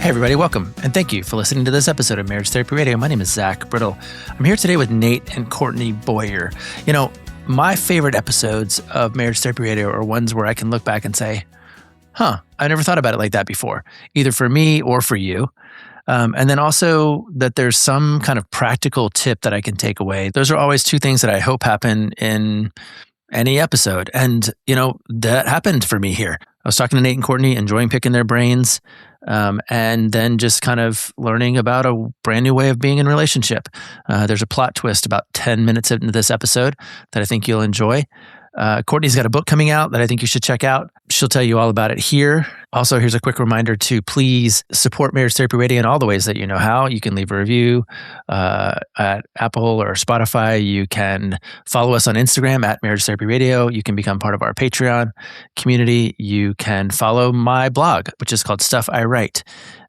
Hey everybody, welcome, and thank you for listening to this episode of Marriage Therapy Radio. My name is Zach Brittle. I'm here today with Nate and Courtney Boyer. You know, my favorite episodes of Marriage Therapy Radio are ones where I can look back and say, I never thought about it like that before, either for me or for you. And then also that there's some kind of practical tip that I can take away. Those are always two things that I hope happen in any episode. And, you know, that happened for me here. I was talking to Nate and Courtney, enjoying picking their brains, and then just kind of learning about a brand new way of being in a relationship. There's a plot twist about 10 minutes into this episode that I think you'll enjoy. Courtney's got a book coming out that I think you should check out. She'll tell you all about it here. Also, here's a quick reminder to please support Marriage Therapy Radio in all the ways that you know how. You can leave a review at Apple or Spotify. You can follow us on Instagram at Marriage Therapy Radio. You can become part of our Patreon community. You can follow my blog, which is called Stuff I Write.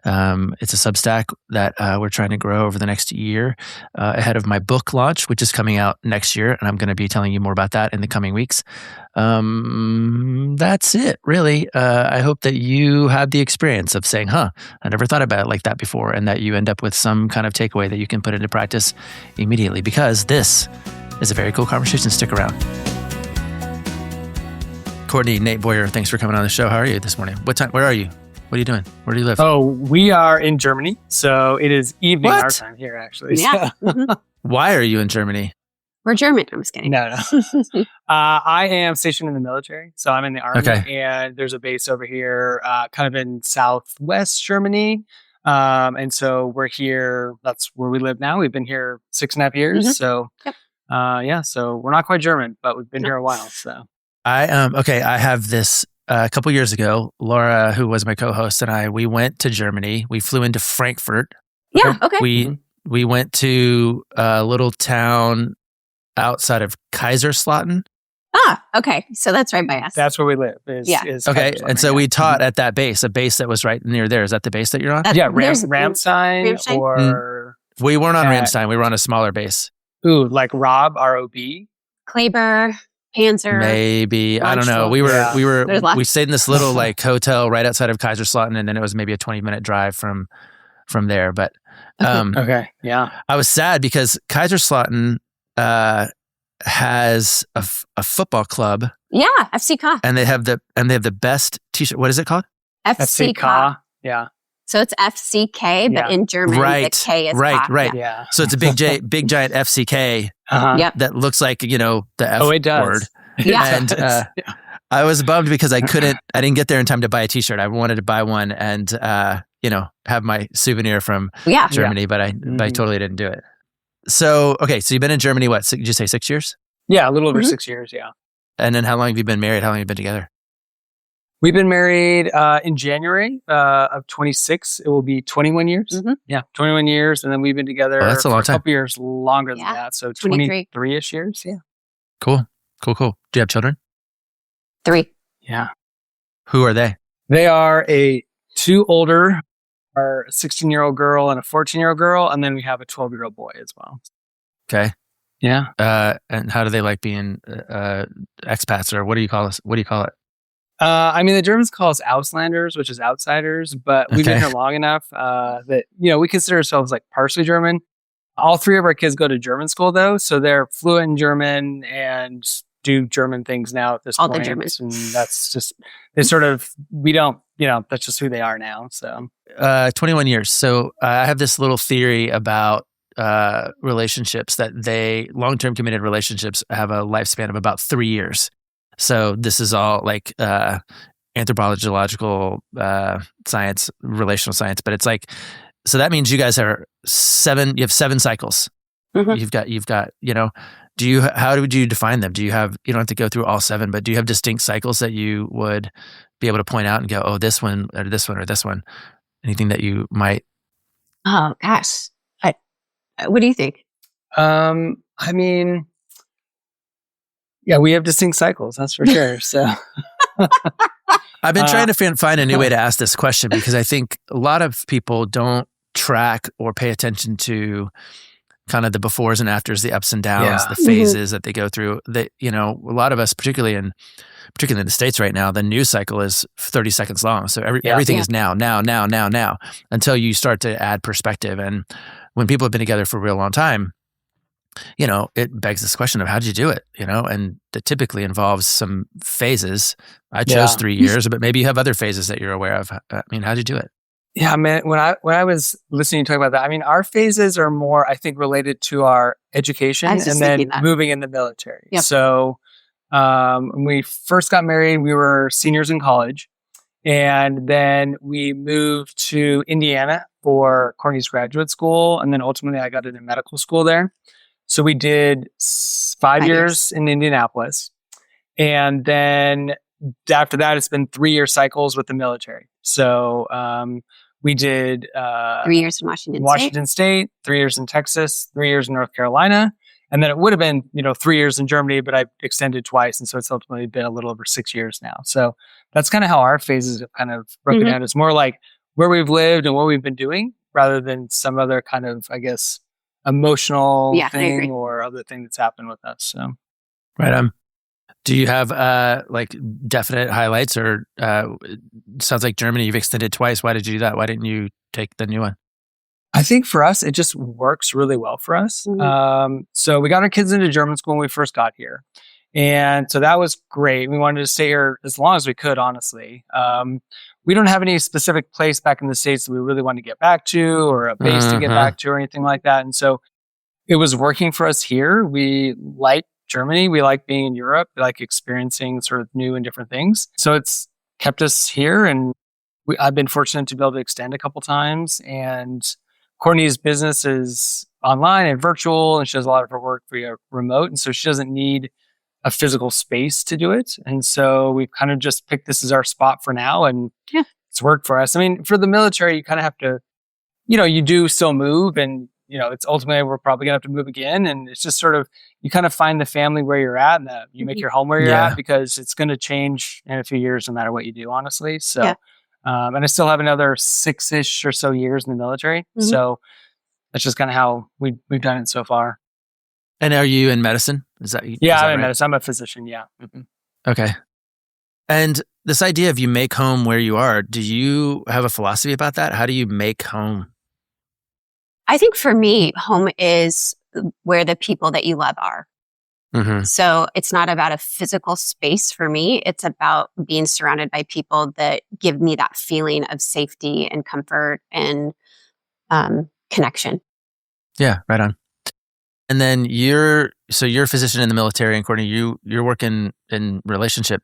It's a Substack that we're trying to grow over the next year ahead of my book launch, which is coming out next year. And I'm going to be telling you more about that in the coming weeks. That's it, really. I hope that you had the experience of saying, I never thought about it like that before, and that you end up with some kind of takeaway that you can put into practice immediately, because this is a very cool conversation. Stick around. Courtney, Nate Boyer, thanks for coming on the show. How are you this morning? What time? Where are you? What are you doing? Where do you live? Oh, we are in Germany. So it is evening our time here, actually. Yeah. So. Why are you in Germany? We're German. I'm just kidding. No. I am stationed in the military. So I'm in the Army. Okay. And there's a base over here kind of in southwest Germany. And so we're here. That's where we live now. We've been here 6.5 years. Mm-hmm. So so we're not quite German, but we've been here a while. So I have this. A couple years ago, Laura, who was my co-host, and we went to Germany. We flew into Frankfurt. Yeah, okay. We went to a little town outside of Kaiserslautern. Okay. So that's right by us. that's where we live. Is Okay. And so we taught at that base, a base that was right near there. Is that the base that you're on? Ramstein or... We weren't on Ramstein. We were on a smaller base. Ooh, like Rob, R-O-B? Kleber, Panzer. Maybe. I don't know. We stayed in this little like hotel right outside of Kaiserslautern, and then it was maybe a 20-minute drive from there. But okay. Yeah. I was sad because Kaiserslautern has a football club. Yeah, FCK. And they have the best t-shirt. What is it called? FCK. Yeah. So it's FCK, but in German, the K is right. K. Yeah. So it's a big giant FCK Yep. that looks like, the F it does. word. Yeah. And I was bummed because I didn't get there in time to buy a t-shirt. I wanted to buy one and, have my souvenir from Germany, but I totally didn't do it. So, okay. So you've been in Germany, what, did you say 6 years? Yeah. A little over 6 years. Yeah. And then how long have you been married? How long have you been together? We've been married in January of 26. It will be 21 years. Mm-hmm. Yeah, 21 years. And then we've been together that's a long for time. a couple years longer than that. So 23-ish years. Yeah. Cool. Do you have children? 3. Yeah. Who are they? They are two older, are a 16-year-old girl and a 14-year-old girl. And then we have a 12-year-old boy as well. Okay. Yeah. And how do they like being expats, or what do you call us? What do you call it? The Germans call us Auslanders, which is outsiders, but we've been here long enough that, we consider ourselves like partially German. All 3 of our kids go to German school though. So they're fluent in German and do German things now at this point. All the Germans. And that's just, we don't, that's just who they are now. So 21 years. So I have this little theory about relationships that long-term committed relationships have a lifespan of about 3 years. So this is all like anthropological science, relational science, but it's like, so that means you guys you have 7 cycles. Mm-hmm. You've got, how would you define them? You don't have to go through all 7, but do you have distinct cycles that you would be able to point out and go, oh, this one or this one or this one? Anything that you might? Oh gosh. What do you think? Yeah, we have distinct cycles, that's for sure. So I've been trying to find a new way to ask this question, because I think a lot of people don't track or pay attention to kind of the befores and afters, the ups and downs, the phases that they go through. That, a lot of us, particularly in particularly in the States right now, the news cycle is 30 seconds long. So everything is now, until you start to add perspective. And when people have been together for a real long time, it begs this question of how did you do it? And it typically involves some phases. I chose 3 years, but maybe you have other phases that you're aware of. I mean, how did you do it? Yeah, man. When I was listening to you talk about that, I mean, our phases are more, I think, related to our education and then moving in the military. Yep. So when we first got married, we were seniors in college. And then we moved to Indiana for Courtney's graduate school. And then ultimately I got into medical school there. So we did 5 years in Indianapolis. And then after that, it's been 3-year cycles with the military. So we did 3 years in Washington State, 3 years in Texas, 3 years in North Carolina. And then it would have been, 3 years in Germany, but I extended twice. And so it's ultimately been a little over 6 years now. So that's kind of how our phases have kind of broken down. It's more like where we've lived and what we've been doing rather than some other kind of, I guess, emotional thing or other thing that's happened with us. So, right. Do you have like definite highlights or sounds like Germany you've extended twice. Why did you do that? Why didn't you take the new one? I think for us, it just works really well for us. So we got our kids into German school when we first got here. And so that was great. We wanted to stay here as long as we could, honestly. We don't have any specific place back in the States that we really want to get back to or a base to get back to or anything like that. And so it was working for us here. We like Germany. We like being in Europe. We like experiencing sort of new and different things. So it's kept us here. And I've been fortunate to be able to extend a couple times. And Courtney's business is online and virtual, and she does a lot of her work via remote. And so she doesn't need a physical space to do it. And so we've kind of just picked this as our spot for now. And it's worked for us. I mean, for the military, you kind of have to, you do still move and, it's ultimately we're probably going to have to move again. And it's just sort of, you kind of find the family where you're at and you make your home where you're at because it's going to change in a few years no matter what you do, honestly. So, and I still have another 6-ish or so years in the military. So that's just kind of how we've done it so far. And are you in medicine? Is that I'm in right? medicine. I'm a physician. Yeah. Okay. And this idea of you make home where you are, do you have a philosophy about that? How do you make home? I think for me, home is where the people that you love are. So it's not about a physical space for me. It's about being surrounded by people that give me that feeling of safety and comfort and connection. Yeah, right on. And then you're a physician in the military, and Courtney, you're working in relationship.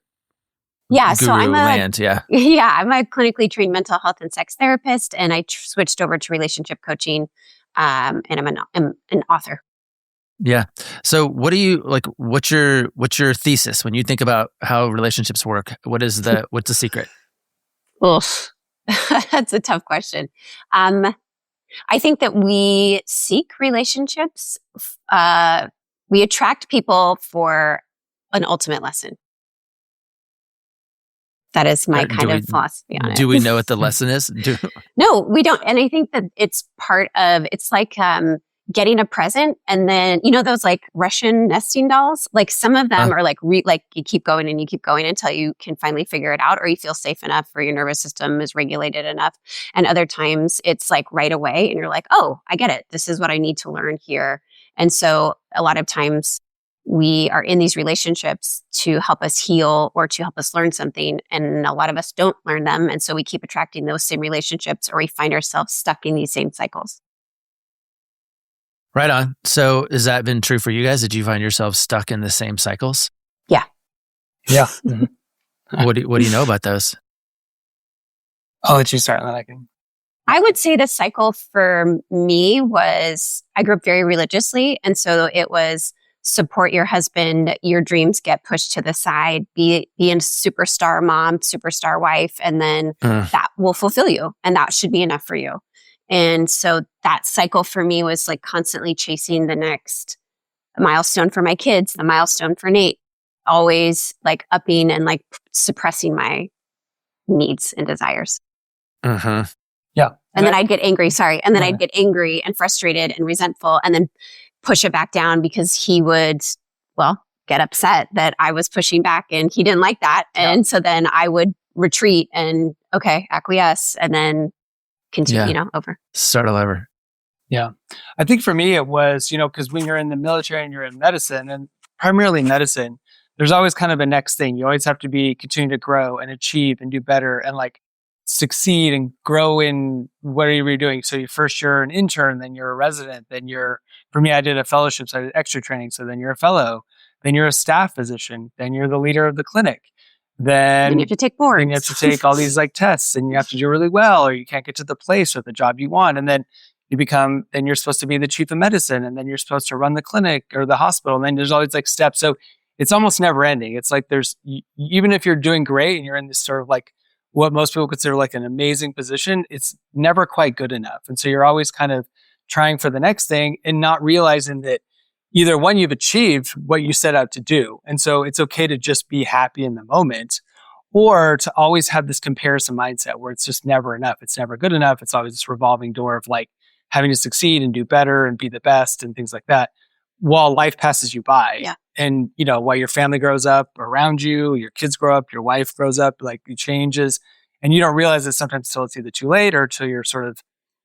Yeah, so I'm I'm a clinically trained mental health and sex therapist, and I switched over to relationship coaching, and I'm an author. Yeah. So what do you like? What's your thesis when you think about how relationships work? What's the secret? Oof. That's a tough question. I think that we seek relationships. We attract people for an ultimate lesson. That is my kind of philosophy on it. Do we know what the lesson is? No, we don't. And I think that it's like getting a present and then, those like Russian nesting dolls, like some of them are like you keep going and you keep going until you can finally figure it out or you feel safe enough or your nervous system is regulated enough. And other times it's like right away and you're like, oh, I get it. This is what I need to learn here. And so a lot of times we are in these relationships to help us heal or to help us learn something. And a lot of us don't learn them. And so we keep attracting those same relationships or we find ourselves stuck in these same cycles. Right on. So has that been true for you guys? Did you find yourselves stuck in the same cycles? Yeah. Yeah. What do you know about those? I'll let you start. I would say the cycle for me was, I grew up very religiously. And so it was support your husband, your dreams get pushed to the side, be a superstar mom, superstar wife, and then that will fulfill you. And that should be enough for you. And so that cycle for me was like constantly chasing the next milestone for my kids, the milestone for Nate, always like upping and like suppressing my needs and desires. Yeah. And then I'd get angry, And then I'd get angry and frustrated and resentful and then push it back down because he would, get upset that I was pushing back and he didn't like that. And so then I would retreat and acquiesce and then continue, over. Start all over. Yeah. I think for me, it was, because when you're in the military and you're in medicine, and primarily medicine, there's always kind of a next thing. You always have to continue to grow and achieve and do better and like succeed and grow in whatever you're doing. So first you're an intern, then you're a resident, then for me, I did a fellowship, so I did extra training. So then you're a fellow, then you're a staff physician, then you're the leader of the clinic. Then you have to take boards. Then you have to take all these like tests and you have to do really well, or you can't get to the place or the job you want. And then then you're supposed to be the chief of medicine, and then you're supposed to run the clinic or the hospital. And then there's always like steps. So it's almost never ending. It's like even if you're doing great and you're in this sort of like what most people consider like an amazing position, it's never quite good enough. And so you're always kind of trying for the next thing and not realizing that either one, you've achieved what you set out to do. And so it's okay to just be happy in the moment, or to always have this comparison mindset where it's just never enough. It's never good enough. It's always this revolving door of like having to succeed and do better and be the best and things like that while life passes you by. Yeah. And, while your family grows up around you, your kids grow up, your wife grows up, like it changes. And you don't realize it sometimes until it's either too late or until you're sort of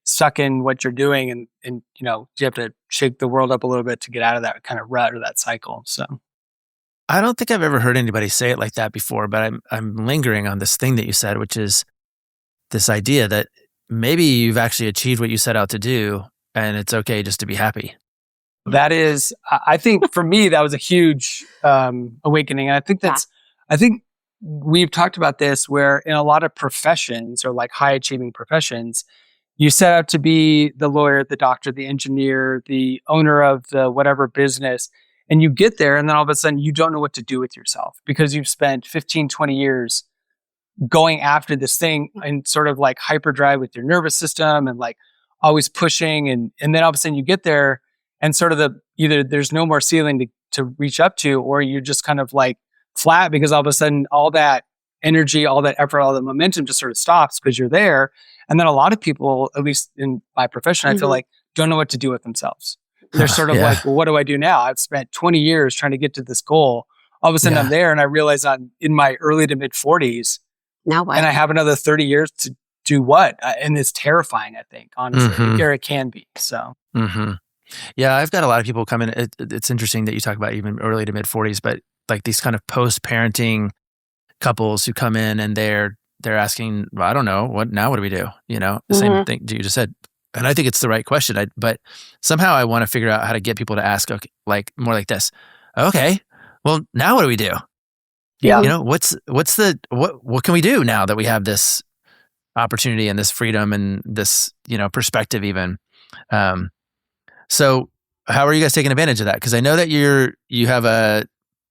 stuck in what you're doing. And you have to shake the world up a little bit to get out of that kind of rut or that cycle. So I don't think I've ever heard anybody say it like that before, but I'm lingering on this thing that you said, which is this idea that maybe you've actually achieved what you set out to do and it's okay just to be happy. That is, I think for me, that was a huge awakening. And I think we've talked about this where in a lot of professions or like high achieving professions, you set out to be the lawyer, the doctor, the engineer, the owner of the whatever business, and you get there and then all of a sudden you don't know what to do with yourself because you've spent 15, 20 years going after this thing and sort of like hyperdrive with your nervous system and like always pushing. And then all of a sudden you get there and sort of either there's no more ceiling to reach up to, or you're just kind of like flat because all of a sudden all that energy, all that effort, all that momentum just sort of stops because you're there. And then a lot of people, at least in my profession, I feel like don't know what to do with themselves. They're sort of like, well, what do I do now? I've spent 20 years trying to get to this goal. All of a sudden I'm there and I realize I'm in my early to mid 40s. Now what? And I have another 30 years to do what? And it's terrifying, I think, honestly. Or it can be. So. Yeah, I've got a lot of people come in. It's interesting that you talk about even early to mid 40s, but like these kind of post-parenting couples who come in and they're asking, well, I don't know, what do we do? The same thing you just said. And I think it's the right question. But somehow I want to figure out how to get people to ask, okay, like more like this. Okay, well, now what do we do? Yeah. What can we do now that we have this opportunity and this freedom and this, perspective even? So how are you guys taking advantage of that? Because I know that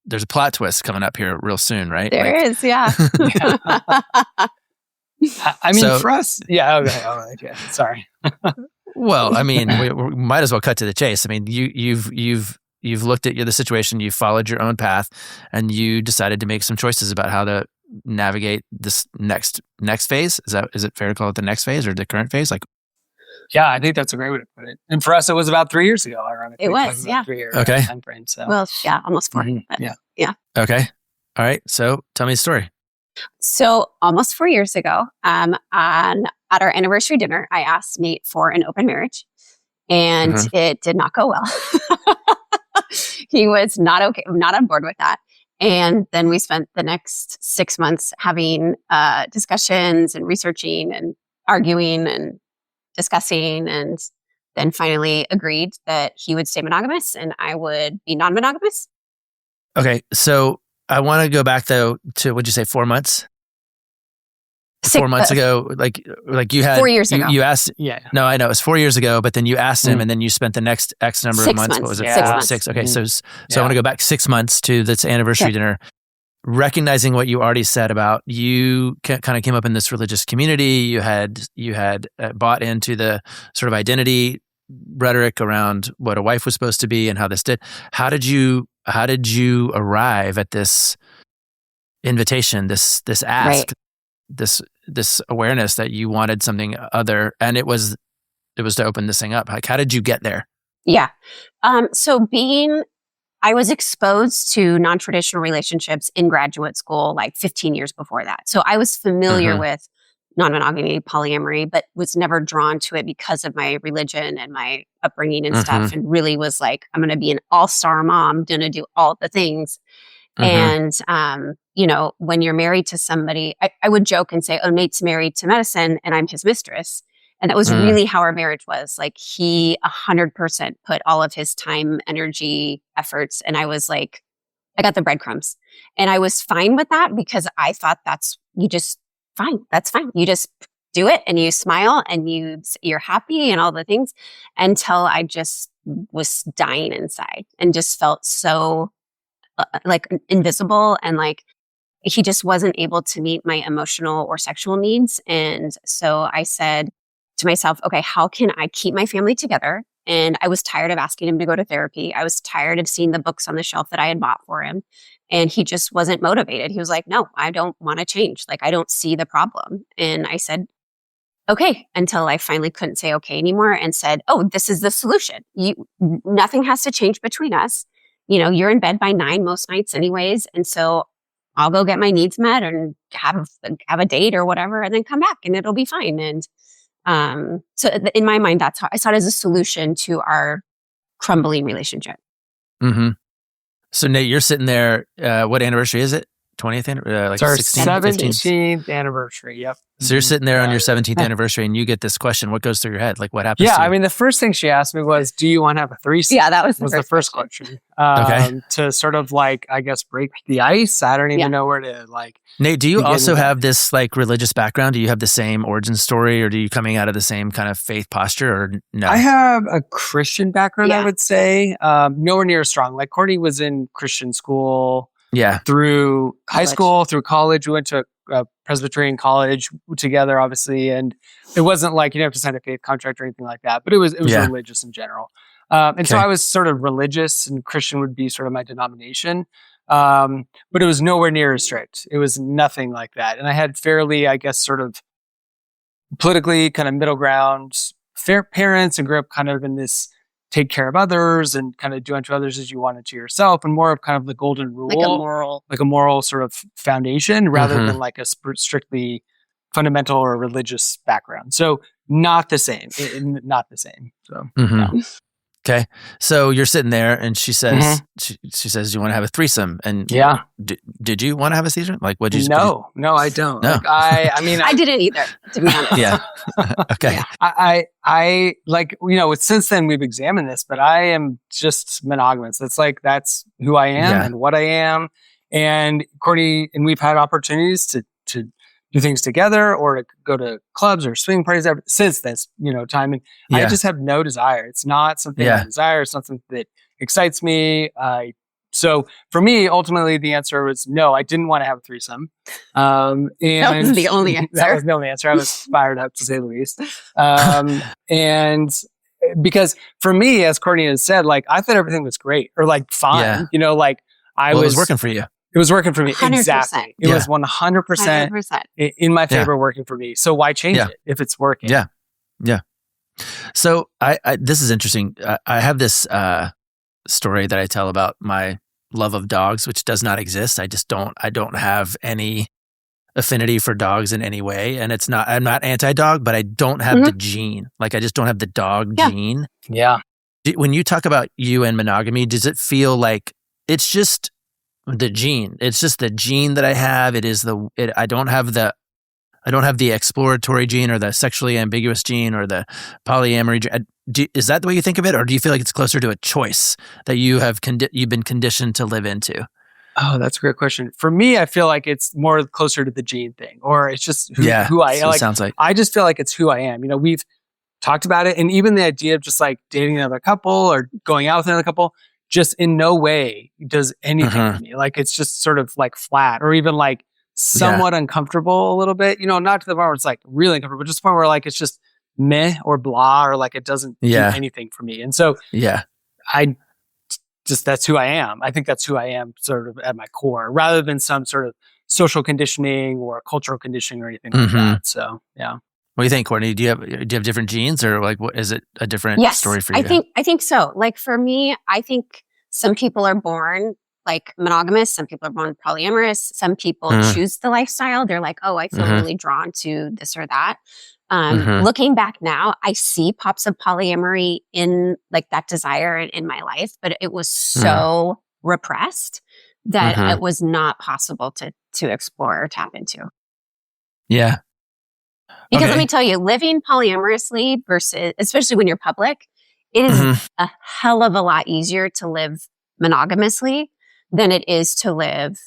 there's a plot twist coming up here real soon, right? There is, yeah. I mean, for us, yeah. Okay. Sorry. Well, I mean, we might as well cut to the chase. I mean, you've looked at the situation, you've followed your own path, and you decided to make some choices about how to navigate this next phase. Is it fair to call it the next phase or the current phase? Like, yeah, I think that's a great way to put it. And for us, it was about 3 years ago. Ironically, it was, 3 years. Okay. Time frame. So. Well, yeah, almost 4. Yeah. Okay. All right. So tell me the story. So almost 4 years ago, at our anniversary dinner, I asked Nate for an open marriage, and it did not go well. He was not on board with that. And then we spent the next 6 months having discussions and researching and arguing and discussing, and then finally agreed that he would stay monogamous and I would be non-monogamous. Okay. So I want to go back though to, what'd you say, 4 months? 4 months ago, like you had 4 years ago. You asked, no, I know it was 4 years ago, but then you asked him, and then you spent the next X number of months. What was it? Yeah. 6 months. 6. Okay, so I want to go back 6 months to this anniversary dinner, recognizing what you already said about you kind of came up in this religious community. You had bought into the sort of identity rhetoric around what a wife was supposed to be and how this did. How did you arrive at this invitation, this ask? Right. This awareness that you wanted something other, and it was to open this thing up. Like, how did you get there? Yeah. So being I was exposed to non-traditional relationships in graduate school like 15 years before that. So I was familiar with non-monogamy, polyamory, but was never drawn to it because of my religion and my upbringing and stuff. And really was like, I'm going to be an all-star mom, going to do all the things. And, you know, when you're married to somebody, I would joke and say, oh, Nate's married to medicine and I'm his mistress. And that was really how our marriage was. Like he 100% put all of his time, energy, efforts. And I was like, I got the breadcrumbs. And I was fine with that because I thought that's fine. That's fine. You just do it and you smile and you're happy and all the things, until I just was dying inside and just felt so like invisible, and like he just wasn't able to meet my emotional or sexual needs. And so I said to myself, okay, how can I keep my family together? And I was tired of asking him to go to therapy. I was tired of seeing the books on the shelf that I had bought for him. And he just wasn't motivated. He was like, no, I don't want to change. Like, I don't see the problem. And I said, okay, until I finally couldn't say okay anymore and said, oh, this is the solution. Nothing has to change between us. You know, you're in bed by 9 most nights anyways. And so I'll go get my needs met and have a date or whatever, and then come back and it'll be fine. And so in my mind, that's how I saw it as a solution to our crumbling relationship. So Nate, you're sitting there. What anniversary is it? 20th? It's our 16th, 17th anniversary. Yep. So you're sitting there on your 17th anniversary and you get this question. What goes through your head? Like, what happens? Yeah, I mean, the first thing she asked me was, do you want to have a threesome? Yeah, that was the first question. Okay. To sort of like, I guess, break the ice. I don't even know where to like. Nate, do you also have this like religious background? Do you have the same origin story, or do you coming out of the same kind of faith posture, or no? I have a Christian background, I would say. Nowhere near as strong. Like Courtney was in Christian school. Yeah. Through high school, through college. We went to a Presbyterian college together, obviously. And it wasn't like you didn't have to sign a faith contract or anything like that, but it was religious in general. So I was sort of religious, and Christian would be sort of my denomination. But it was nowhere near as strict. It was nothing like that. And I had fairly, I guess, sort of politically kind of middle ground, fair parents, and grew up kind of in this take care of others and kind of do unto others as you wanted to yourself, and more of kind of the golden rule, like a moral sort of foundation, rather than like a strictly fundamental or religious background. So not the same, not the same. So Okay, so you're sitting there, and she says, she says, you want to have a threesome, and did you want to have a threesome? Like, what did you? No, I don't. No. Like, I mean, I didn't either, to be honest. Yeah. Okay. Yeah. I like, you know, since then we've examined this, but I am just monogamous. That's who I am and what I am. And Courtney and we've had opportunities to do things together or to go to clubs or swing parties since this, you know, time. And I just have no desire. It's not something I desire. It's not something that excites me. So for me, ultimately, the answer was no, I didn't want to have a threesome. And that was the only answer. That was the only answer. I was fired up, to say the least. And because for me, as Courtney has said, like, I thought everything was great or like fine, you know, like it was working for you. It was working for me. 100%. Exactly. It was 100% in my favor working for me. So why change it if it's working? Yeah. Yeah. So I this is interesting. I have this story that I tell about my love of dogs, which does not exist. I don't have any affinity for dogs in any way. And I'm not anti-dog, but I don't have the gene. Like, I just don't have the dog gene. Yeah. When you talk about you and monogamy, does it feel like it's just the gene? It's just the gene that I have. I don't have the exploratory gene or the sexually ambiguous gene or the polyamory gene. Is that the way you think of it, or do you feel like it's closer to a choice that you've been conditioned to live into? Oh, that's a great question. For me, I feel like it's more closer to the gene thing, or it's just who I am. Like, sounds like. I just feel like it's who I am. You know, we've talked about it, and even the idea of just like dating another couple or going out with another couple, just in no way does anything to me. Like, it's just sort of like flat, or even like somewhat uncomfortable a little bit. You know, not to the point where it's like really uncomfortable, but just the point where like it's just meh or blah, or like it doesn't do anything for me. And so that's who I am. I think that's who I am sort of at my core, rather than some sort of social conditioning or cultural conditioning or anything like that. So, yeah. What do you think, Courtney? Do you have different genes, or like what is it a different story for you? I think so. Like for me, I think some people are born like monogamous, some people are born polyamorous, some people choose the lifestyle. They're like, oh, I feel really drawn to this or that. Looking back now, I see pops of polyamory in like that desire in my life, but it was so repressed that it was not possible to explore or tap into. Yeah. Because let me tell you, living polyamorously versus, especially when you're public, it is a hell of a lot easier to live monogamously than it is to live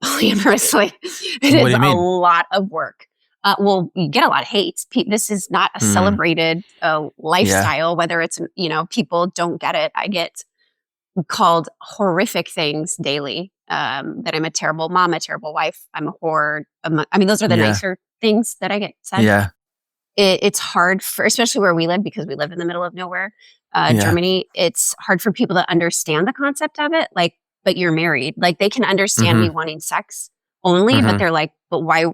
polyamorously. It is a lot of work. Well, you get a lot of hate. This is not a celebrated lifestyle, whether it's, people don't get it. I get called horrific things daily, that I'm a terrible mom, a terrible wife, I'm a whore. Those are the nicer things that I get said. Yeah. It's hard especially where we live, because we live in the middle of nowhere, Germany. It's hard for people to understand the concept of it. Like, but you're married. Like, they can understand me wanting sex only, but they're like, but why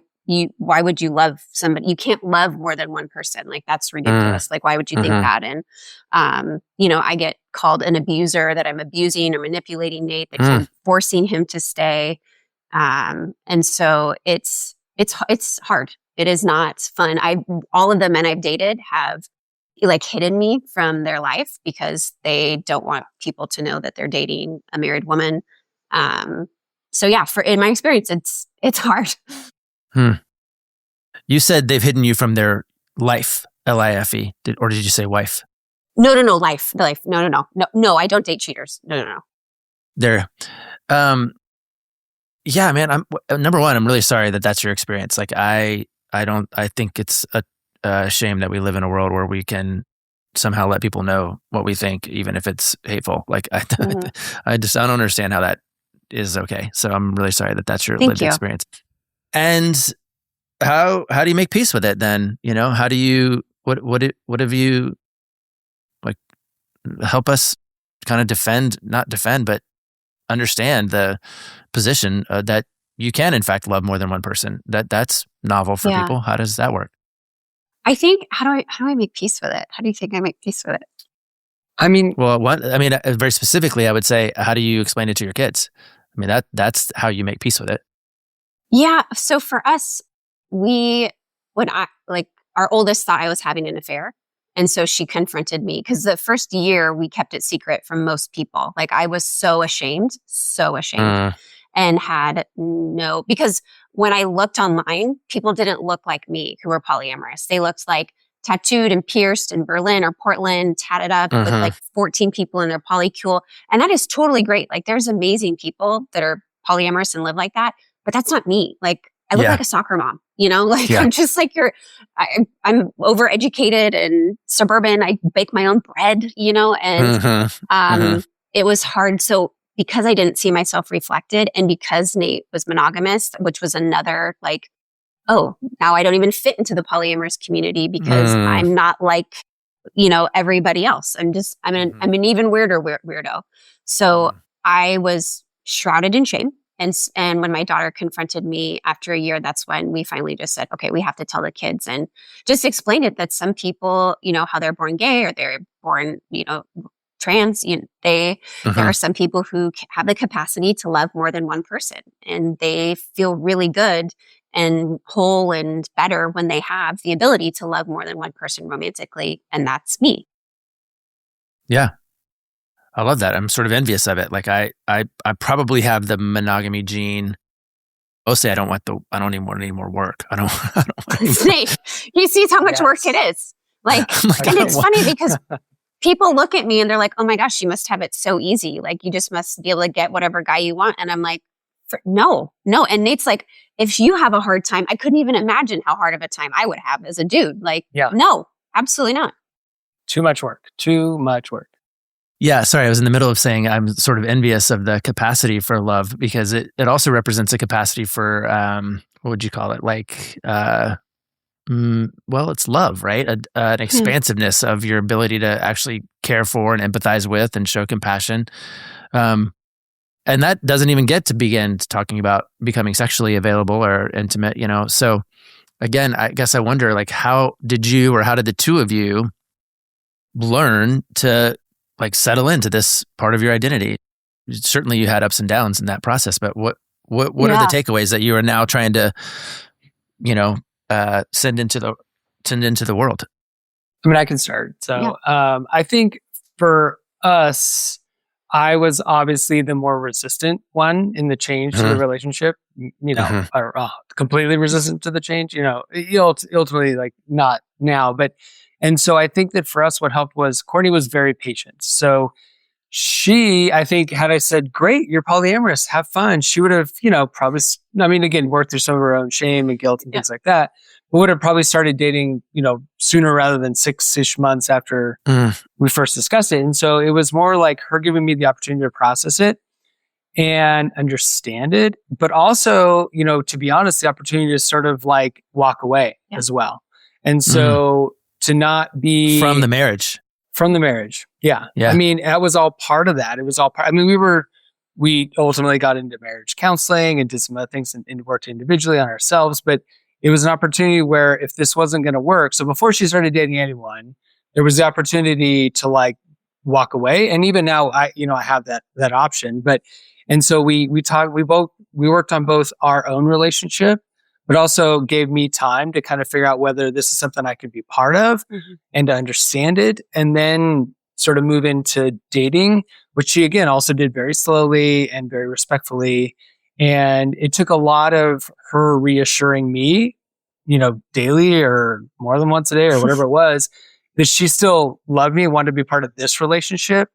would you love somebody? You can't love more than one person. Like, that's ridiculous. Like, why would you think that? And, I get called an abuser, that I'm abusing or manipulating Nate, that I'm forcing him to stay. And so it's hard. It is not fun. All of the men I've dated have like hidden me from their life because they don't want people to know that they're dating a married woman. So yeah, in my experience, it's hard. You said they've hidden you from their life, L-I-F-E, or did you say wife? No, life. No, I don't date cheaters. No. There. Yeah, man, number one, I'm really sorry that that's your experience. Like, I think it's a shame that we live in a world where we can somehow let people know what we think, even if it's hateful. Like, I don't understand how that is okay. So I'm really sorry that that's your lived experience. And how do you make peace with it then? How do you, what have you, like, help us kind of not defend, but understand the position that you can in fact love more than one person. That's novel for people. How does that work? I think, how do I make peace with it? How do you think I make peace with it? Very specifically, I would say, how do you explain it to your kids? That's how you make peace with it. Yeah. So for us, our oldest thought I was having an affair. And so she confronted me, because the first year we kept it secret from most people. Like, I was so ashamed. And had because when I looked online, people didn't look like me who were polyamorous. They looked like tattooed and pierced in Berlin or Portland, tatted up with like 14 people in their polycule. And that is totally great. Like, there's amazing people that are polyamorous and live like that, but that's not me. Like, I look like a soccer mom, I'm just like I'm overeducated and suburban. I bake my own bread, and it was hard. So because I didn't see myself reflected, and because Nate was monogamous, which was another like, oh, now I don't even fit into the polyamorous community because I'm not like, everybody else. I'm an even weirder weirdo. So I was shrouded in shame. And when my daughter confronted me after a year, that's when we finally just said, okay, we have to tell the kids, and just explain it that some people, how they're born gay or they're born, trans, there are some people who have the capacity to love more than one person, and they feel really good and whole and better when they have the ability to love more than one person romantically. And that's me. Yeah. I love that. I'm sort of envious of it. Like, I probably have the monogamy gene. Mostly, I don't even want any more work. I don't Snake. He sees how much work it is. Like, and it's funny because people look at me and they're like, oh my gosh, you must have it so easy. Like, you just must be able to get whatever guy you want. And I'm like, no. And Nate's like, if you have a hard time, I couldn't even imagine how hard of a time I would have as a dude. Like, no, absolutely not. Too much work. Yeah, sorry, I was in the middle of saying I'm sort of envious of the capacity for love, because it also represents a capacity for, what would you call it? Like, it's love, right? An expansiveness of your ability to actually care for and empathize with and show compassion. And that doesn't even get to begin talking about becoming sexually available or intimate, So again, I guess I wonder, like, how did the two of you learn to like settle into this part of your identity? certainly you had ups and downs in that process, but what are the takeaways that you are now trying to, send into the world? I mean, I can start. So, I think for us, I was obviously the more resistant one in the change to the relationship, or completely resistant to the change, ultimately like not now, and so I think that for us, what helped was Courtney was very patient. So she, I think, had I said, great, you're polyamorous, have fun, she would have, probably, again, worked through some of her own shame and guilt and things like that, but would have probably started dating, sooner rather than 6-ish months after we first discussed it. And so it was more like her giving me the opportunity to process it and understand it, but also, to be honest, the opportunity to sort of like walk away as well. And so to not be from the marriage. Yeah. I mean, that was all part of that. It was all part. I mean, we ultimately got into marriage counseling and did some other things and worked individually on ourselves. But it was an opportunity where if this wasn't going to work, so before she started dating anyone, there was the opportunity to like walk away. And even now, I have that option. And so we worked on both our own relationship, but also gave me time to kind of figure out whether this is something I could be part of and to understand it, and then sort of move into dating, which she, again, also did very slowly and very respectfully. And it took a lot of her reassuring me, daily or more than once a day or whatever it was, that she still loved me and wanted to be part of this relationship,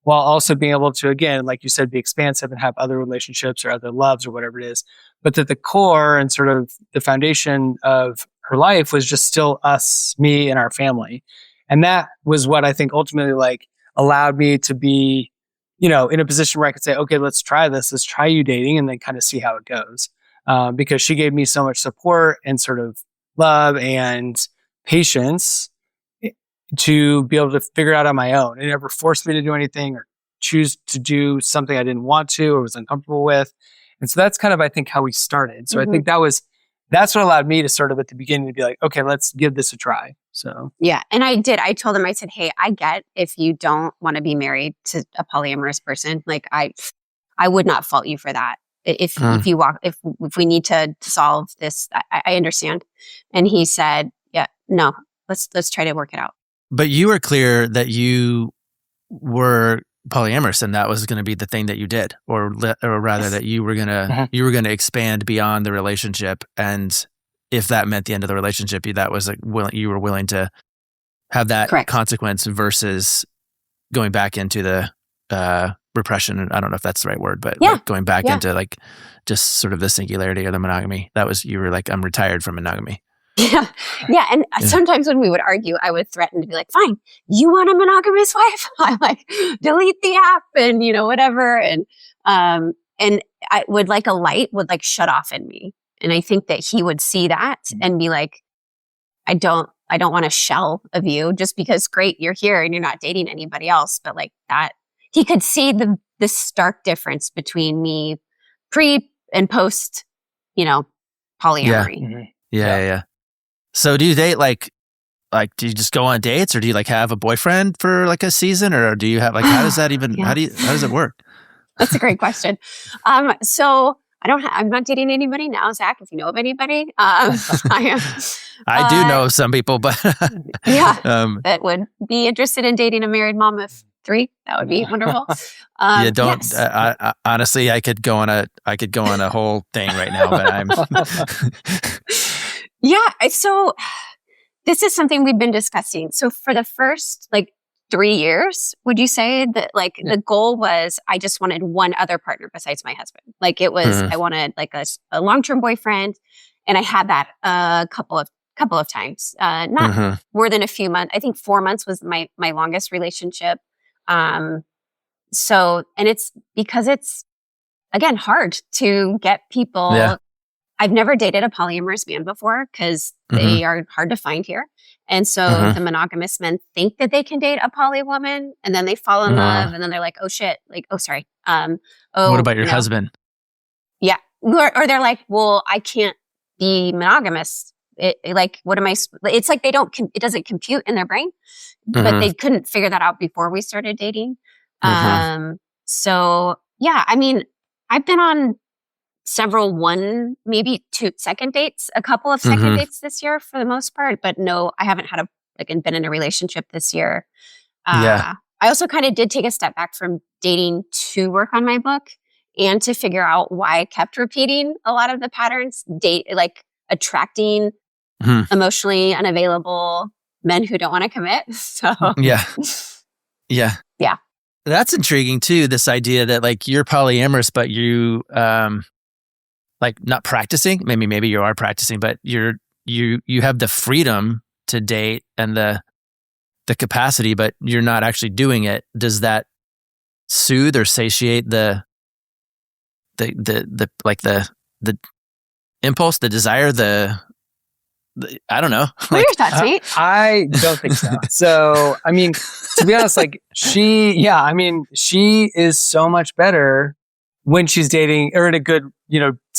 while also being able to, again, like you said, be expansive and have other relationships or other loves or whatever it is. But that the core and sort of the foundation of her life was just still us, me, and our family. And that was what I think ultimately like allowed me to be, in a position where I could say, okay, let's try this. Let's try you dating and then kind of see how it goes. Because she gave me so much support and sort of love and patience to be able to figure it out on my own. It never forced me to do anything or choose to do something I didn't want to or was uncomfortable with. And so that's kind of, I think, how we started. So I think that's what allowed me to sort of at the beginning to be like, okay, let's give this a try. So yeah. And I told him, I said, hey, I get if you don't want to be married to a polyamorous person. Like I would not fault you for that. If we need to solve this, I understand. And he said, yeah, no, let's try to work it out. But you were clear that you were polyamorous and that was going to be the thing that you did, or rather that you were going to expand beyond the relationship. And if that meant the end of the relationship, that was like you were willing to have that consequence versus going back into the repression. And I don't know if that's the right word, but like going back into like just sort of the singularity or the monogamy. You were like, I'm retired from monogamy. Yeah. Yeah. And sometimes when we would argue, I would threaten to be like, fine, you want a monogamous wife? I like delete the app and, whatever. And I would like a light would like shut off in me. And I think that he would see that and be like, I don't want a shell of you just because great, you're here and you're not dating anybody else. But like that, he could see the stark difference between me pre and post, polyamory. Yeah. So do you date like do you just go on dates, or do you like have a boyfriend for like a season, or do you have like how does that even how does it work? That's a great question. So I'm not dating anybody now, Zach. If you know of anybody, I do know of some people, but that would be interested in dating a married mom of 3. That would be wonderful. Honestly, I could go on a whole thing right now, but I'm. Yeah. So this is something we've been discussing. So for the first 3 years, would you say that the goal was I just wanted one other partner besides my husband? Like it was, I wanted like a long-term boyfriend, and I had that a couple of times, not more than a few months. I think 4 months was my longest relationship. So, and it's because it's again hard to get people. Yeah. I've never dated a polyamorous man before because they are hard to find here. And so the monogamous men think that they can date a poly woman, and then they fall in love, and then they're like, oh shit, sorry. What about your husband? Yeah. Or they're like, well, I can't be monogamous. What am I? It's like it doesn't compute in their brain, but they couldn't figure that out before we started dating. So Yeah. I mean, I've been on several maybe 2 second dates, a couple of second dates this year for the most part, but no, I haven't had been in a relationship this year. I also kind of did take a step back from dating to work on my book and to figure out why I kept repeating a lot of the patterns, attracting emotionally unavailable men who don't want to commit. So Yeah. That's intriguing too. This idea that like you're polyamorous, but you like not practicing. Maybe you are practicing, but you have the freedom to date and the capacity, but you're not actually doing it. Does that soothe or satiate the impulse, the desire, I don't know. What are your thoughts, Nate? I don't think so. So, I mean, to be honest, like she is so much better when she's dating or in a good,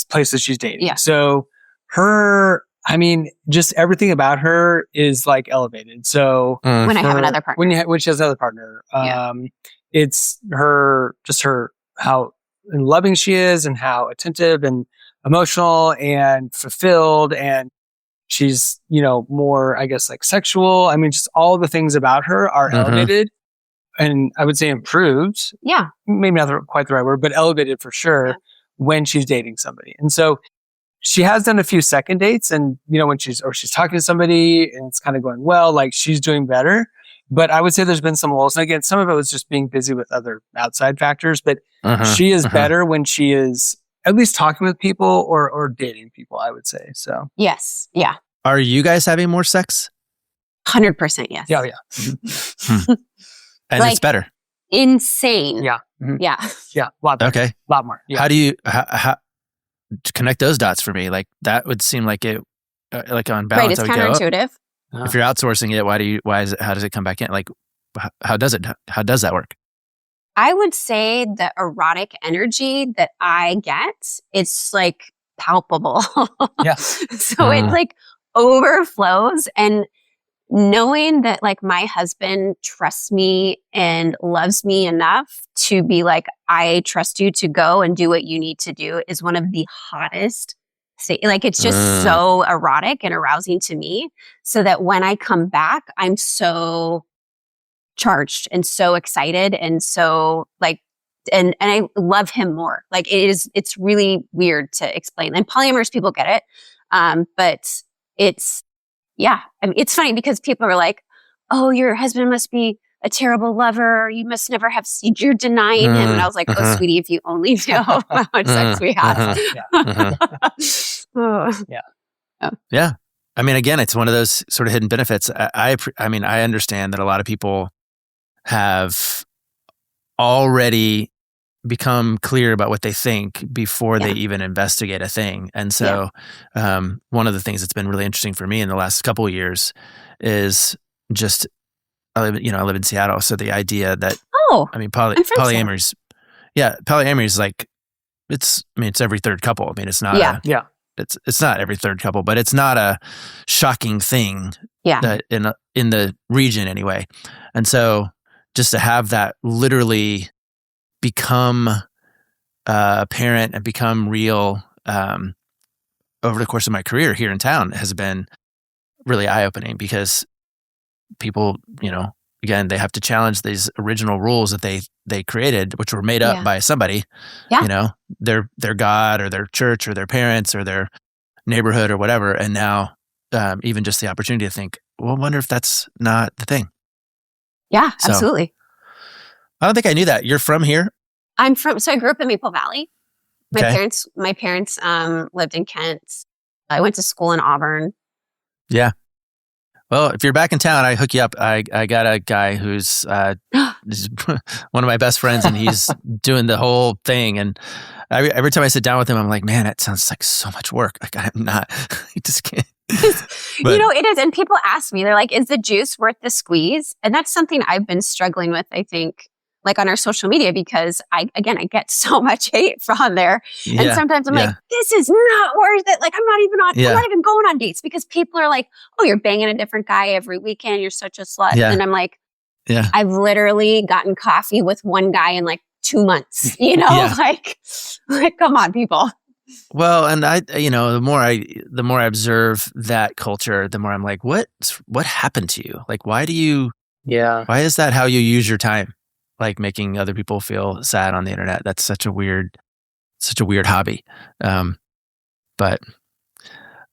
place that she's dating. Yeah. So just everything about her is like elevated. So when I have another partner, when she has another partner, it's her how loving she is and how attentive and emotional and fulfilled, and she's, more, I guess, like sexual. I mean, just all the things about her are elevated and I would say improved. Yeah. Maybe not quite the right word, but elevated for sure when she's dating somebody. And so she has done a few second dates and, when she's talking to somebody and it's kind of going well, like she's doing better. But I would say there's been some lulls. And again, some of it was just being busy with other outside factors, but she is better when she is at least talking with people or dating people, I would say. So yes. Yeah. Are you guys having more sex? 100% yes. Yeah. And it's better. Insane. Yeah. Yeah. Yeah. A lot better. Okay. A lot more. Yeah. How do you how connect those dots for me? Like that would seem like it, like on balance. Right. It's counterintuitive. If you're outsourcing it, how does it come back in? Like, how does that work? I would say the erotic energy that I get, it's like palpable. Yeah. So it like overflows, and knowing that like my husband trusts me and loves me enough to be like, I trust you to go and do what you need to do is one of the hottest. Like it's just so erotic and arousing to me, so that when I come back, I'm so charged and so excited and so like, and I love him more. Like it's really weird to explain. And polyamorous people get it. But it's funny because people are like, oh, your husband must be a terrible lover. You must never have, you're denying him. And I was like, oh, sweetie, if you only knew how much sex we have. Yeah. I mean, again, it's one of those sort of hidden benefits. I understand that a lot of people have already become clear about what they think before they even investigate a thing. And so one of the things that's been really interesting for me in the last couple of years is just, I live in Seattle. So the idea that, polyamory is like, it's every third couple. I mean, it's not, it's not every third couple, but it's not a shocking thing in the region anyway. And so just to have that literally become apparent and become real over the course of my career here in town has been really eye-opening, because people, again, they have to challenge these original rules that they created, which were made up by somebody, their God or their church or their parents or their neighborhood or whatever. And now even just the opportunity to think, well, I wonder if that's not the thing. Yeah, absolutely. I don't think I knew that. You're from here? So I grew up in Maple Valley. My parents lived in Kent. I went to school in Auburn. Yeah. Well, if you're back in town, I hook you up. I got a guy who's one of my best friends, and he's doing the whole thing. And every time I sit down with him, I'm like, man, that sounds like so much work. Like I'm not, I just can't. It is. And people ask me, they're like, is the juice worth the squeeze? And that's something I've been struggling with, I think, like on our social media, because I get so much hate from there. Yeah, and sometimes I'm like, this is not worth it. Like I'm not even going on dates, because people are like, oh, you're banging a different guy every weekend. You're such a slut. Yeah. And I'm like, I've literally gotten coffee with one guy in like 2 months, like come on, people. Well, and the more I observe that culture, the more I'm like, what happened to you? Like, why is that how you use your time? Like making other people feel sad on the internet. That's such a weird hobby. But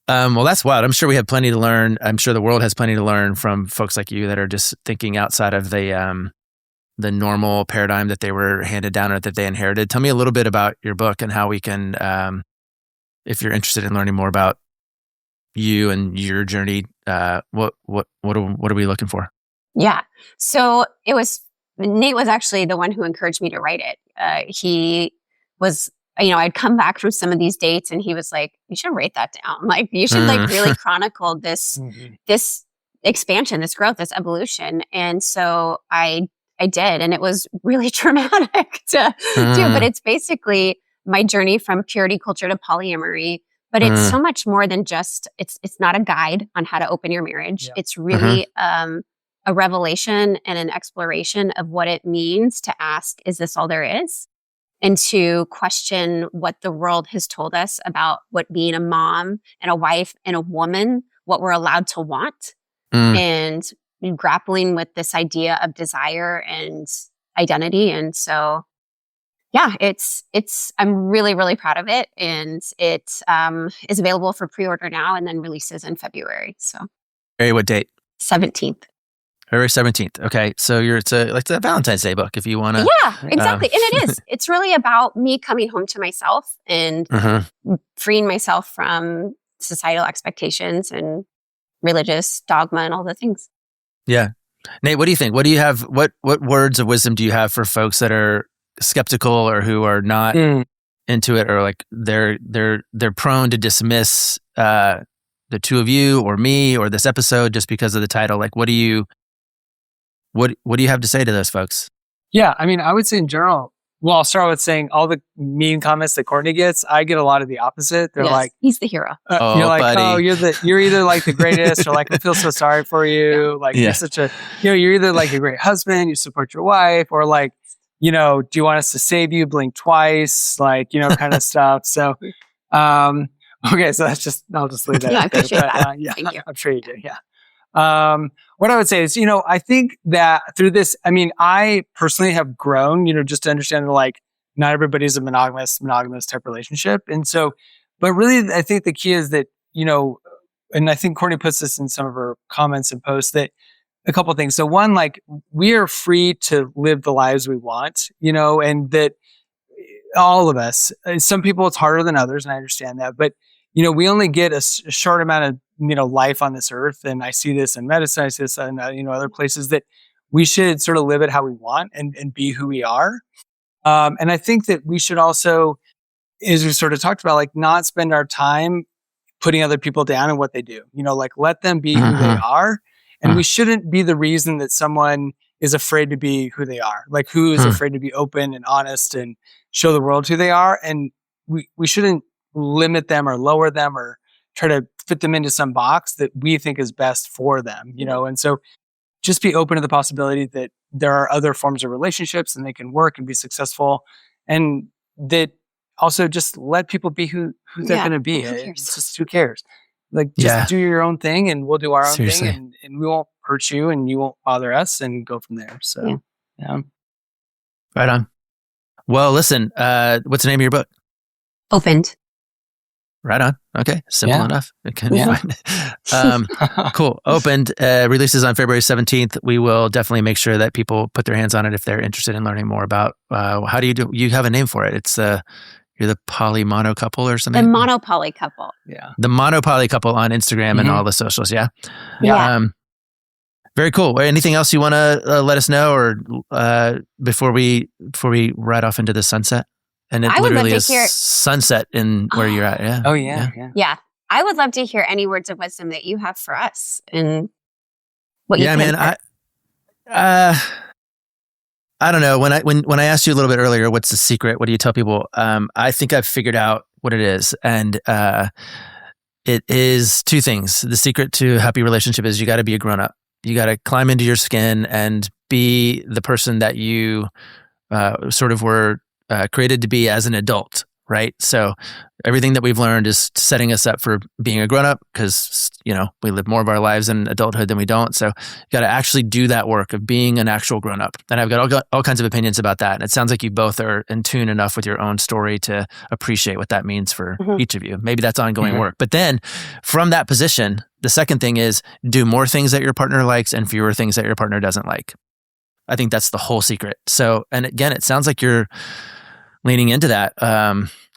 well, that's wild. I'm sure we have plenty to learn. I'm sure the world has plenty to learn from folks like you that are just thinking outside of the normal paradigm that they were handed down or that they inherited. Tell me a little bit about your book and how we can, if you're interested in learning more about you and your journey, what are we looking for? Yeah. So Nate was actually the one who encouraged me to write it. He was, I'd come back from some of these dates and he was like, you should write that down. Like you should like really chronicle this, this expansion, this growth, this evolution. And so I did. And it was really traumatic to do, but it's basically my journey from purity culture to polyamory. But it's so much more than just, it's not a guide on how to open your marriage. Yep. It's really a revelation and an exploration of what it means to ask, is this all there is? And to question what the world has told us about what being a mom and a wife and a woman, what we're allowed to want. And grappling with this idea of desire and identity. And so, yeah, I'm really, really proud of it. And it is available for pre-order now and then releases in February. So, what date? 17th. February 17th. Okay. So it's a Valentine's Day book if you want to. Yeah, exactly. And it is. It's really about me coming home to myself and freeing myself from societal expectations and religious dogma and all the things. Yeah. Nate, what do you think? What do you have? What words of wisdom do you have for folks that are skeptical or who are not into it, or like they're prone to dismiss the two of you or me or this episode just because of the title? Like, what do you have to say to those folks? Yeah, I mean, I would say in general, well, I'll start with saying all the mean comments that Courtney gets, I get a lot of the opposite. They're like, he's the hero. You're like, buddy. oh, you're either like the greatest, or like, I feel so sorry for you. Like, you're such a, you're either like a great husband, you support your wife, or like, do you want us to save you? Blink twice, like, kind of stuff. So, okay, so I'll just leave that. Yeah, I appreciate that. Thank you. I'm sure you do. Yeah. What I would say is, I think that through this, I mean, I personally have grown, just to understand that like not everybody's a monogamous type relationship. And so, but really, I think the key is that, and I think Courtney puts this in some of her comments and posts, that a couple of things. So one, like, we are free to live the lives we want, and that all of us, some people it's harder than others, and I understand that, but we only get a short amount of, life on this earth. And I see this in medicine, I see this in, other places, that we should sort of live it how we want and be who we are. And I think that we should also, as we sort of talked about, like, not spend our time putting other people down and what they do, like, let them be who they are. And we shouldn't be the reason that someone is afraid to be who they are. Like, who is afraid to be open and honest and show the world who they are. And we shouldn't limit them or lower them or try to fit them into some box that we think is best for them, and so just be open to the possibility that there are other forms of relationships and they can work and be successful, and that also just let people be who they're going to be. It's just, who cares? Like, just do your own thing and we'll do our own thing, and we won't hurt you and you won't bother us, and go from there. So, yeah. Right on. Well, listen, what's the name of your book? Opened. Right on. Okay. Simple enough. It can be fine. Cool. Opened, releases on February 17th. We will definitely make sure that people put their hands on it if they're interested in learning more about, how do you have a name for it? It's you're the polymono couple or something? The monopoly couple. Yeah. The monopoly couple on Instagram and all the socials. Yeah. Yeah. Very cool. Anything else you want to let us know, or before we ride off into the sunset? And it literally is sunset in where you're at. Yeah. Oh, yeah. Yeah. I would love to hear any words of wisdom that you have for us and what you think. Yeah, man. I don't know. When I asked you a little bit earlier, what's the secret? What do you tell people? I think I've figured out what it is. And it is two things. The secret to a happy relationship is you got to be a grown up. You got to climb into your skin and be the person that you sort of were created to be as an adult, right? So everything that we've learned is setting us up for being a grown-up because, we live more of our lives in adulthood than we don't. So you got to actually do that work of being an actual grown-up. And I've got all kinds of opinions about that. And it sounds like you both are in tune enough with your own story to appreciate what that means for each of you. Maybe that's ongoing work. But then from that position, the second thing is do more things that your partner likes and fewer things that your partner doesn't like. I think that's the whole secret. So, and again, it sounds like you're leaning into that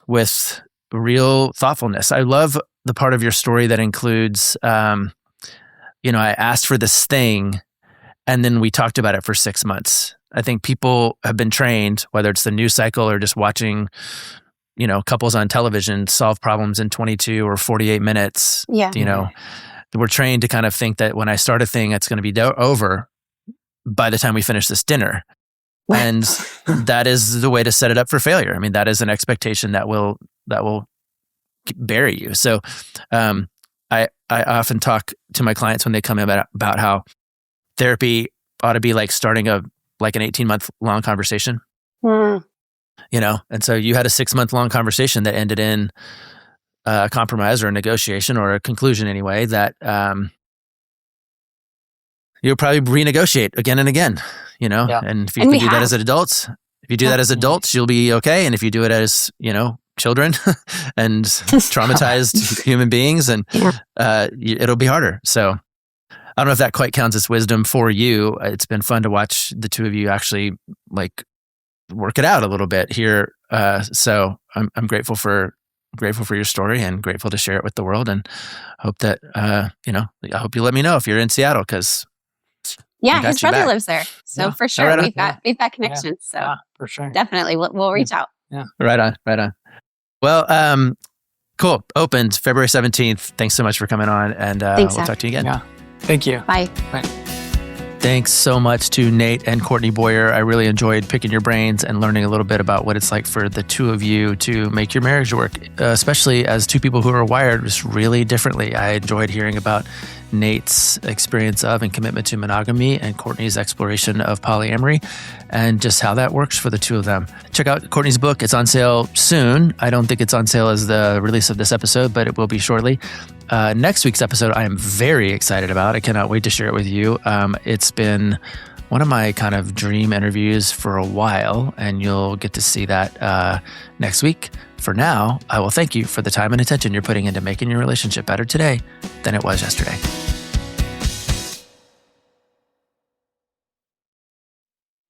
with real thoughtfulness. I love the part of your story that includes, I asked for this thing and then we talked about it for 6 months. I think people have been trained, whether it's the news cycle or just watching, couples on television solve problems in 22 or 48 minutes. Yeah. We're trained to kind of think that when I start a thing, it's going to be over by the time we finish this dinner. And that is the way to set it up for failure. I mean, that is an expectation that will bury you. So I often talk to my clients when they come in about how therapy ought to be like starting an 18-month long conversation. And so you had a 6-month long conversation that ended in a compromise or a negotiation or a conclusion anyway that you'll probably renegotiate again and again, and if you can do that as adults, you'll be okay. And if you do it as, children and traumatized human beings, and it'll be harder. So I don't know if that quite counts as wisdom for you. It's been fun to watch the two of you actually work it out a little bit here. So I'm grateful for your story and grateful to share it with the world, and hope that, I hope you let me know if you're in Seattle, because his brother lives there. So for sure, right we've got connections. So for sure. Definitely we'll reach out. Yeah. Right on. Well, cool. Opened February 17th. Thanks so much for coming on, and we'll talk to you again. Yeah. Thank you. Bye. Thanks so much to Nate and Courtney Boyer. I really enjoyed picking your brains and learning a little bit about what it's like for the two of you to make your marriage work, especially as two people who are wired just really differently. I enjoyed hearing about Nate's experience of and commitment to monogamy and Courtney's exploration of polyamory and just how that works for the two of them. Check out Courtney's book. It's on sale soon. I don't think it's on sale as the release of this episode, but it will be shortly. Next week's episode, I am very excited about. I cannot wait to share it with you. It's been one of my kind of dream interviews for a while, and you'll get to see that next week. For now, I will thank you for the time and attention you're putting into making your relationship better today than it was yesterday.